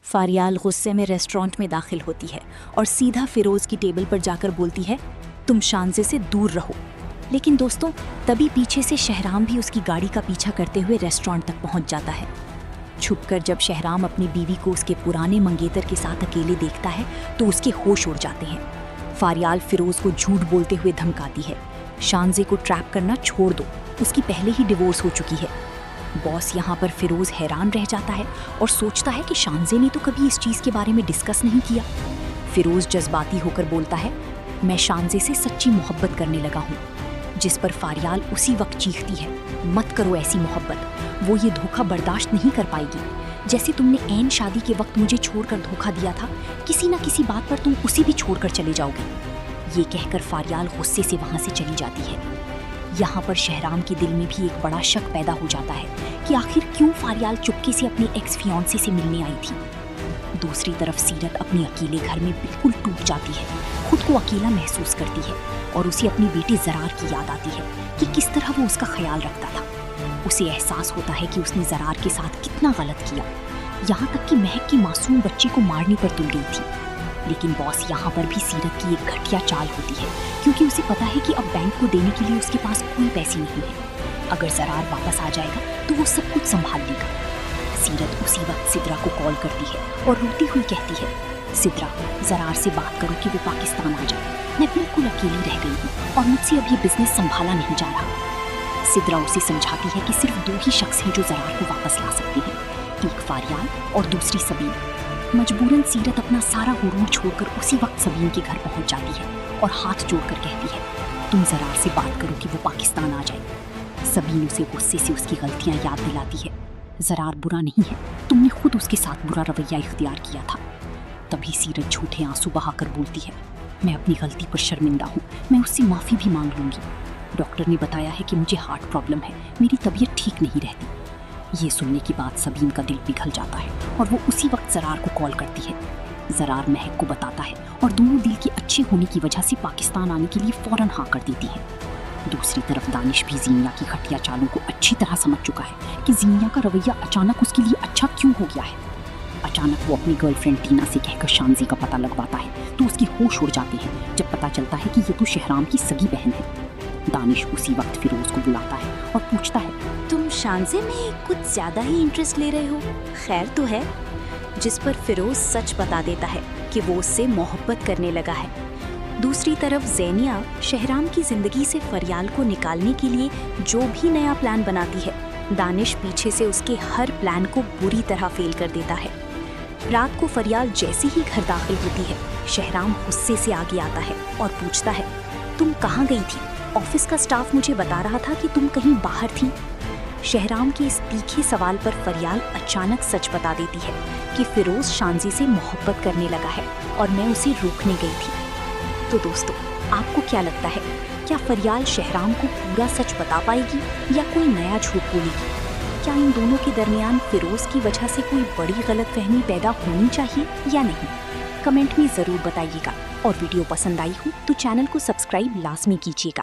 फारियाल गुस्से में रेस्टोरेंट में दाखिल होती है और सीधा फिरोज की टेबल पर जाकर बोलती है, तुम शानजे से दूर रहो। लेकिन दोस्तों, तभी पीछे से शहराम भी उसकी गाड़ी का पीछा करते हुए रेस्टोरेंट तक पहुंच जाता है। छुपकर जब शहराम अपनी बीवी को उसके पुराने मंगेतर के साथ अकेले देखता है तो उसके होश उड़ जाते हैं। फारियाल फिरोज को झूठ बोलते हुए धमकाती है, शानजे को ट्रैप करना छोड़ दो, उसकी पहले ही डिवोर्स हो चुकी है। बॉस यहाँ पर फिरोज हैरान रह जाता है और सोचता है कि शानजे ने तो कभी इस चीज़ के बारे में डिस्कस नहीं किया। फिरोज जज्बाती होकर बोलता है, मैं शानजे से सच्ची मोहब्बत करने लगा हूँ। जिस पर फारियाल उसी वक्त चीखती है, मत करो ऐसी मोहब्बत, वो ये धोखा बर्दाश्त नहीं कर पाएगी। जैसे तुमने ऐन शादी के वक्त मुझे छोड़कर धोखा दिया था, किसी न किसी बात पर तुम उसे भी छोड़कर चले जाओगे। ये कहकर फारियाल गुस्से से वहाँ से चली जाती है। यहाँ पर शहराम के दिल में भी एक बड़ा शक पैदा हो जाता है कि आखिर क्यों फारियाल चुपके से अपने एक्स फियांसे से मिलने आई थी। दूसरी तरफ सीरत अपने अकेले घर में बिल्कुल टूट जाती है, खुद को अकेला महसूस करती है और उसे अपनी बेटी ज़रार की याद आती है कि किस तरह वो उसका ख्याल रखता था। उसे एहसास होता है कि उसने ज़रार के साथ कितना गलत किया, यहाँ तक कि महक की मासूम बच्ची को मारने पर तुल गई थी। लेकिन बॉस यहाँ पर भी सीरत की एक घटिया चाल होती है, क्योंकि उसे पता है कि अब बैंक को देने के लिए उसके पास कोई पैसे नहीं है। अगर ज़रार वापस आ जाएगा तो वो सब कुछ संभाल लेगा। सीरत उसी वक्त सिद्रा को कॉल करती है और रोती हुई कहती है, सिद्रा, ज़रार से बात करो कि वो पाकिस्तान आ जाए। मैं बिल्कुल अकेली रह गई हूँ और मुझसे अब ये बिजनेस संभाला नहीं जा रहा। सिद्रा उसे समझाती है कि सिर्फ दो ही शख्स हैं जो ज़रार को वापस ला सकते हैं, एक फारियाल और दूसरी सबीन। मजबूरन सीरत अपना सारा गुरूर छोड़कर उसी वक्त सबीन के घर पहुंच जाती है और हाथ जोड़कर कहती है, तुम ज़रार से बात करो कि वो पाकिस्तान आ जाए। सबीन उसे गुस्से से उसकी गलतियां याद दिलाती है, ज़रार बुरा नहीं है, तुमने खुद उसके साथ बुरा रवैया इख्तियार किया था। तभी सीरत झूठे आंसू बहाकर बोलती है, मैं अपनी गलती पर शर्मिंदा हूँ, मैं उससे माफ़ी भी मांग लूँगी। डॉक्टर ने बताया है कि मुझे हार्ट प्रॉब्लम है, मेरी तबीयत ठीक नहीं रहती। ये सुनने की बात सबीन का दिल पिघल जाता है और वो उसी वक्त ज़रार को कॉल करती है। ज़रार महक को बताता है और दोनों दिल के अच्छे होने की वजह से पाकिस्तान आने के लिए फ़ौरन हाँ कर देती है। दूसरी तरफ दानिश भी ज़ीनिया की घटिया चालों को अच्छी तरह समझ चुका है कि ज़ीनिया का रवैया अचानक उसके लिए अच्छा क्यों हो गया है। अचानक वो अपनी गर्लफ्रेंड टीना से कहकर शानजे का पता लगवाता है तो उसके होश उड़ जाते हैं जब पता चलता है कि ये तो शहराम की सगी बहन है। दानिश उसी वक्त फिरोज को बुलाता है और पूछता है, तुम शानजे में कुछ ज़्यादा ही इंटरेस्ट ले रहे हो, खैर तो है। जिस पर फिरोज सच बता देता है कि वो उससे मोहब्बत करने लगा है। दूसरी तरफ ज़ेनिया शहराम की ज़िंदगी से फरियाल को निकालने के लिए जो भी नया प्लान बनाती है, दानिश पीछे से उसके हर प्लान को बुरी तरह फेल कर देता है। रात को फरियाल जैसे ही घर दाखिल होती है, शहराम गुस्से से आगे आता है और पूछता है, तुम कहाँ गई थी? ऑफिस का स्टाफ मुझे बता रहा था कि तुम कहीं बाहर थी। शहराम के इस तीखे सवाल पर फरियाल अचानक सच बता देती है कि फिरोज शानजे से मोहब्बत करने लगा है और मैं उसे रोकने गई थी। तो दोस्तों, आपको क्या लगता है, क्या फरियाल शहराम को पूरा सच बता पाएगी या कोई नया झूठ बोलेगी? क्या इन दोनों के दरमियान फिरोज की वजह से कोई बड़ी गलतफहमी पैदा होनी चाहिए या नहीं? कमेंट में ज़रूर बताइएगा और वीडियो पसंद आई हो तो चैनल को सब्सक्राइब लाजमी कीजिएगा।